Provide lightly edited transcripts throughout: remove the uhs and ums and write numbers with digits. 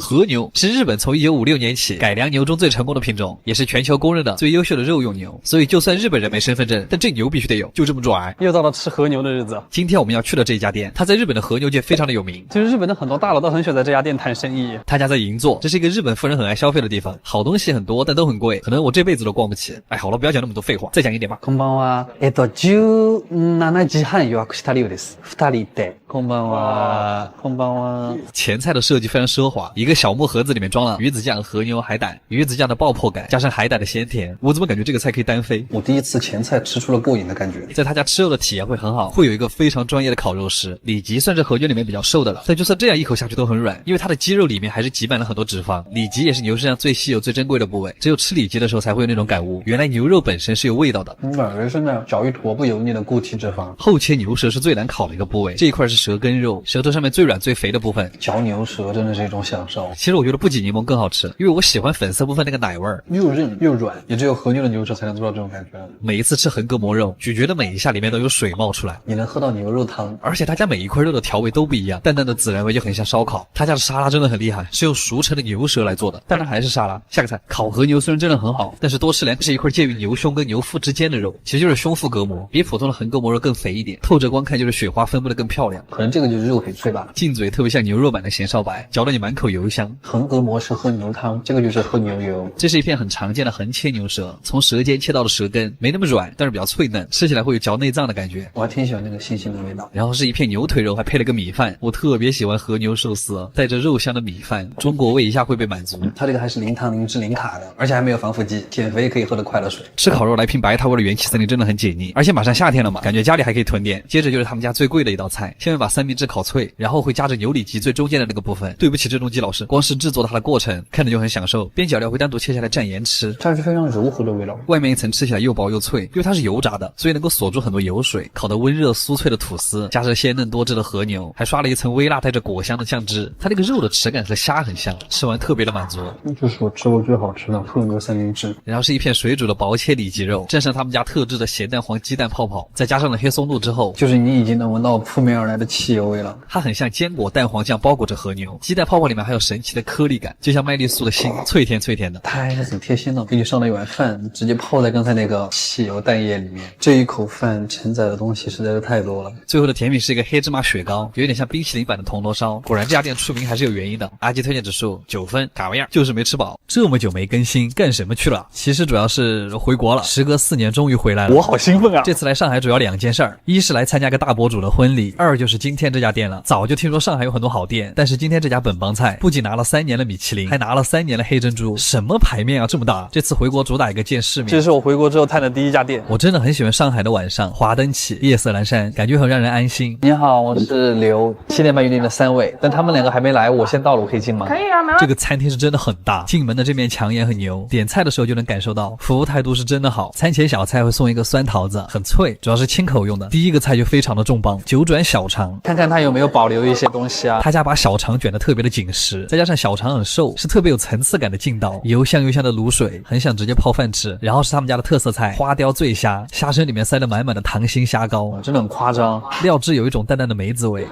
和牛是日本从1956年起改良牛中最成功的品种，也是全球公认的最优秀的肉用牛。所以就算日本人没身份证，但这牛必须得有，就这么拽。又到了吃和牛的日子。今天我们要去的这一家店，它在日本的和牛界非常的有名。其实日本的很多大佬都很喜欢在这家店谈生意。他家在银座，这是一个日本富人很爱消费的地方，好东西很多，但都很贵，可能我这辈子都逛不起。哎，好了，不要讲那么多废话，再讲一点吧。こんばんは。17時半予約した理由です。2人で。こんばんは。こんばんは。前菜的设计非常奢华，一个小木盒子里面装了鱼子酱、和牛、海胆，鱼子酱的爆破感加上海胆的鲜甜，我怎么感觉这个菜可以单飞？我第一次前菜吃出了过瘾的感觉。在他家吃肉的体验会很好，会有一个非常专业的烤肉师。里脊算是和牛里面比较瘦的了，但就算这样一口下去都很软，因为它的肌肉里面还是挤满了很多脂肪。里脊也是牛身上最稀有、最珍贵的部位，只有吃里脊的时候才会有那种感悟，原来牛肉本身是有味道的。感觉是那小一坨不油腻的固体脂肪。后切牛舌是最难烤的一个部位，这一块是舌根肉，舌头上面最软最肥的部分。嚼牛舌真的是一种享受。其实我觉得不挤柠檬更好吃，因为我喜欢粉色部分那个奶味儿，又韧又软，也只有和牛的牛舌才能做到这种感觉。每一次吃横膈膜肉，咀嚼的每一下里面都有水冒出来，你能喝到牛肉汤。而且他家每一块肉的调味都不一样，淡淡的孜然味就很像烧烤。他家的沙拉真的很厉害，是用熟成的牛舌来做的，但它还是沙拉。下个菜，烤和牛虽然真的很好，但是多吃2是一块介于牛胸跟牛腹之间的肉，其实就是胸腹隔膜，比普通的横膈膜肉更肥一点，透着光看就是雪花分布的更漂亮。可能这个就是肉很脆吧，进嘴特别像牛肉版的咸烧白，嚼得你满口油香。横膈膜是喝牛汤，这个就是喝牛油。这是一片很常见的横切牛舌，从舌尖切到了舌根，没那么软，但是比较脆嫩，吃起来会有嚼内脏的感觉。我还挺喜欢那个腥腥的味道。然后是一片牛腿肉，还配了个米饭，我特别喜欢和牛寿司，带着肉香的米饭，中国味一下会被满足。它这个还是零糖零脂零卡的，而且还没有防腐剂，减肥可以喝的快乐水。吃烤肉来瓶白桃味的元气森林真的很解腻，而且马上夏天了嘛，感觉家里还可以囤点。接着就是他们家最贵的一道菜，下面把三明治烤脆，然后会夹着牛里脊最中间的那个部分。对不起郑中基老师，光是制作它的过程看着就很享受，边角料会单独切下来蘸盐吃，它是非常柔和的味道，外面一层吃起来又薄又脆，因为它是油炸的，所以能够锁住很多油水。烤得温热酥脆的吐司，加上鲜嫩多汁的和牛，还刷了一层微辣带着果香的酱汁，它那个肉的齿感和虾很像，吃完特别的满足。这是我吃过最好吃的和牛三明治。然后是一片水煮的薄切里脊肉，蘸上他们家特制的咸蛋黄鸡蛋泡泡，再加上了黑松露之后，就是你已经能闻到扑面而来的汽油味了。它很像坚果蛋黄酱包裹着和牛，鸡蛋泡泡里面还有神奇的颗粒感，就像麦丽素的心，脆甜脆甜的。它还是很贴心的，给你上了一碗饭，直接泡在刚才那个汽油蛋液里面。这一口饭承载的东西实在是太多了。最后的甜品是一个黑芝麻雪糕，有点像冰淇淋版的铜锣烧。果然这家店出名还是有原因的。阿基推荐指数9分，卡位样，就是没吃饱。这么久没更新，干什么去了？其实主要是回国了，时隔4年终于回来了，我好兴奋啊！这次来上海主要2件事儿，一是来参加个大博主的婚礼，2就是今天这家店了。早就听说上海有很多好店，但是今天这家本帮菜不仅拿了3年的米其林，还拿了3年的黑珍珠，什么牌面啊这么大！这次回国主打一个见世面。这是我回国之后探的第一家店。我真的很喜欢上海的晚上，华灯起，夜色阑珊，感觉很让人安心。你好，我是刘，7点半预定的3位，但他们2个还没来，我先到了，我可以进吗？可以啊，没问题。这个餐厅是真的很大，进门的这面墙也很牛，点菜的时候就能感受到服务态度是真的好。餐前小菜会送一个酸桃子，很脆，主要是清口用的。第一个菜就非常的重磅，九转小肠，看看它有没有保留一些东西啊。他家把小肠卷得特别的紧实，再加上小肠很瘦，是特别有层次感的劲道，油香油香的卤水，很想直接泡饭吃。然后是他们家的特色菜花雕醉虾，虾身里面塞了满满的溏心虾膏，真的很夸张，料汁有一种淡淡的梅子味。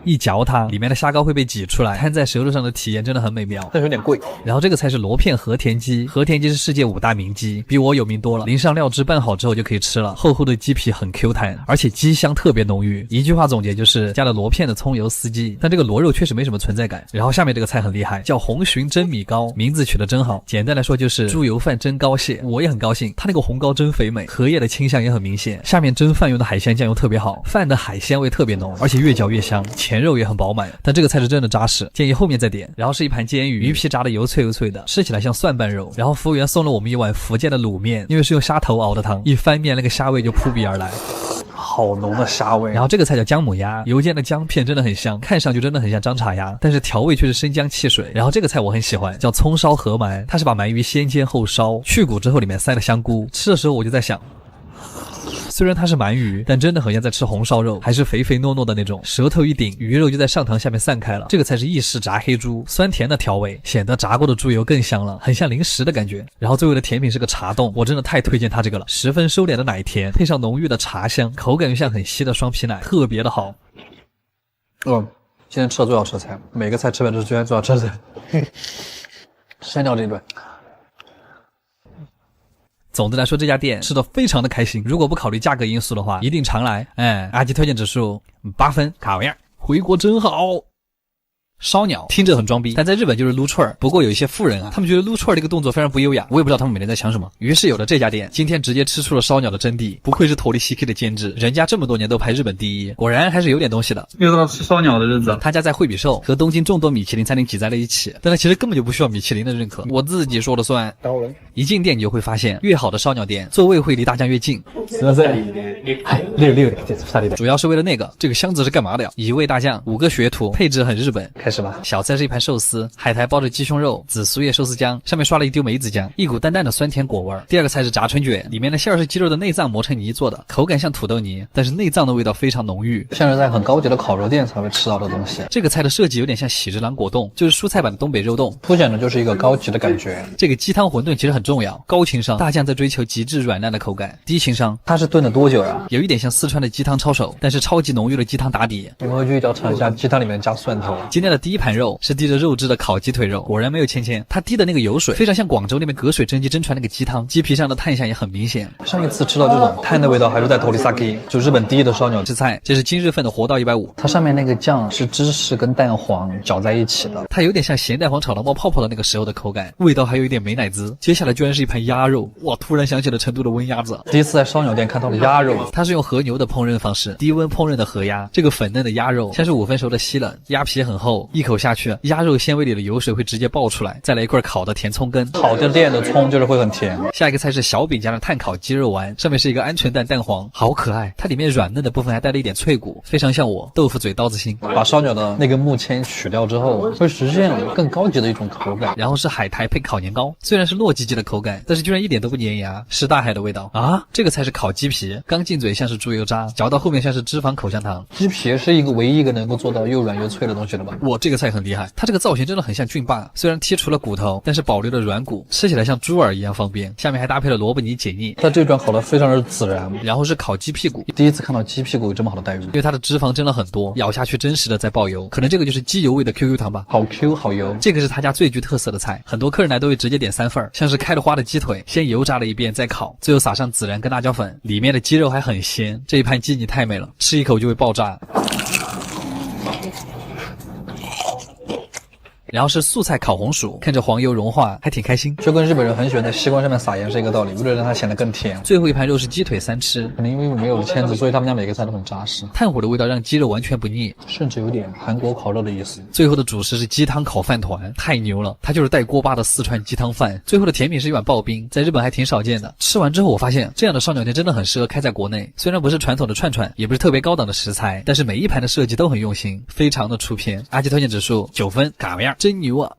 一嚼它，里面的虾膏会被挤出来，摊在舌头上的体验真的很美妙，但是有点贵。然后这个菜是螺片和田鸡，和田鸡是世界5大名鸡，比我有名多了。淋上料汁拌好之后就可以吃了，厚厚的鸡皮很 Q 弹，而且鸡香特别浓郁。一句话总结就是加了螺片的葱油丝鸡，但这个螺肉确实没什么存在感。然后下面这个菜很厉害，叫红鲟蒸米糕，名字取得真好。简单来说就是猪油饭蒸膏蟹，我也很高兴，它那个红膏真肥美，荷叶的清香也很明显。下面蒸饭用的海鲜酱油特别好，饭的海鲜味特别浓，而且越嚼越香，前肉也很饱满。但这个菜是真的扎实，建议后面再点。然后是一盘煎鱼，鱼皮炸的油脆油脆的，吃起来像蒜瓣肉。然后服务员送了我们一碗福建的卤面，因为是用虾头熬的汤，一翻面那个虾味就扑鼻而来，好浓的虾味。然后这个菜叫姜母鸭，油煎的姜片真的很香，看上去真的很像张茶鸭，但是调味却是生姜汽水。然后这个菜我很喜欢，叫葱烧河鳗，它是把鳗鱼先煎后烧，去骨之后里面塞了香菇。吃的时候我就在想，虽然它是鳗鱼，但真的很像在吃红烧肉，还是肥肥糯糯的那种，舌头一顶，鱼肉就在上膛下面散开了。这个菜是意式炸黑猪，酸甜的调味，显得炸过的猪油更香了，很像零食的感觉。然后最后的甜品是个茶冻，我真的太推荐它这个了，十分收敛的奶甜，配上浓郁的茶香，口感又像很稀的双皮奶，特别的好。今天吃了最好吃的菜，每个菜吃完都是今天最好吃的菜。删掉这一段。总的来说，这家店吃得非常的开心。如果不考虑价格因素的话，一定常来。阿基推荐指数8分，卡维亚，回国真好。烧鸟听着很装逼，但在日本就是撸串儿。不过有一些富人啊，他们觉得撸串儿这个动作非常不优雅，我也不知道他们每天在想什么。于是有了这家店，今天直接吃出了烧鸟的真谛。不愧是托利西 K 的监制，人家这么多年都排日本第一，果然还是有点东西的。又到吃烧鸟的日子。他家在惠比寿和东京众多米其林餐厅挤在了一起，但他其实根本就不需要米其林的认可，我自己说了算。一进店你就会发现，越好的烧鸟店座位会离大酱越近。主要是为了那个，这个箱子是干嘛的呀？1味大酱，5个学徒，配置很日本。开始吧。小菜是一盘寿司，海苔包着鸡胸肉，紫苏叶寿司酱，上面刷了一丢梅子酱，一股淡淡的酸甜果味。第二个菜是炸春卷，里面的馅儿是鸡肉的内脏磨成泥做的，口感像土豆泥，但是内脏的味道非常浓郁，像是在很高级的烤肉店才会吃到的东西。这个菜的设计有点像喜之郎果冻，就是蔬菜版的东北肉冻，凸显的就是一个高级的感觉。这个鸡汤馄饨其实很重要，高情商，大酱在追求极致软烂的口感，低情商，它是炖了多久呀？有一点像四川的鸡汤抄手，但是超级浓郁的鸡汤打底。你们回去一定要尝一下鸡汤里面加蒜头。今天的第一盘肉是滴着肉汁的烤鸡腿肉，果然没有芊芊，它滴的那个油水非常像广州那边隔水蒸鸡蒸出来那个鸡汤，鸡皮上的炭香也很明显。上一次吃到这种炭的味道还是在Torisaki，就日本第一的烧鸟这菜，这是今日份的活到150。它上面那个酱是芝士跟蛋黄搅在一起的，它有点像咸蛋黄炒到冒泡泡的那个时候的口感，味道还有一点美乃滋。接下来居然是一盘鸭肉，哇！突然想起了成都的温鸭子。第一次在烧鸟店看到了鸭肉，它是用和牛的烹饪方式，低温烹饪的和鸭。这个粉嫩的鸭肉像是5分熟的西冷，鸭皮很厚，一口下去，鸭肉纤维里的油水会直接爆出来。再来一块烤的甜葱根，好的店的葱就是会很甜。下一个菜是小饼加上炭烤鸡肉丸，上面是一个鹌鹑蛋蛋黄，好可爱。它里面软嫩的部分还带了一点脆骨，非常像我豆腐嘴刀子心。把烧鸟的那个木签取掉之后，会实现更高级的一种口感。然后是海苔配烤年糕，虽然是糯叽叽的口感，但是居然一点都不粘牙，是大海的味道啊！这个菜是烤鸡皮，刚进嘴像是猪油渣，嚼到后面像是脂肪口香糖。鸡皮是一个唯一一个能够做到又软又脆的东西了吧？哇，这个菜很厉害，它这个造型真的很像菌霸，虽然剔除了骨头，但是保留了软骨，吃起来像猪耳一样方便。下面还搭配了萝卜泥解腻，它这段烤的非常的孜然。然后是烤鸡屁股，第一次看到鸡屁股有这么好的待遇，因为它的脂肪真的很多，咬下去真实的在爆油，可能这个就是鸡油味的 QQ 糖吧，好 Q 好油。这个是他家最具特色的菜，很多客人来都会直接点3份，像是开了花的鸡腿，先油炸了一遍再烤，最后撒上孜然跟辣椒粉，里面的鸡肉还很鲜，这一盘鸡泥太美了，吃一口就会爆炸。然后是素菜烤红薯，看着黄油融化，还挺开心。就跟日本人很喜欢在西瓜上面撒盐是一个道理，为了让它显得更甜。最后一盘肉是鸡腿3吃，可能因为没有了签子，所以他们家每个菜都很扎实。炭火的味道让鸡肉完全不腻，甚至有点韩国烤肉的意思。最后的主食是鸡汤烤饭团，太牛了，它就是带锅巴的四川鸡汤饭。最后的甜品是一碗刨冰，在日本还挺少见的。吃完之后我发现，这样的烧鸟店真的很适合开在国内。虽然不是传统的串串，也不是特别高档的食材，但是每一盘的设计都很用心，非常的出片。阿基推荐指数9分，嘎巴样，真牛啊！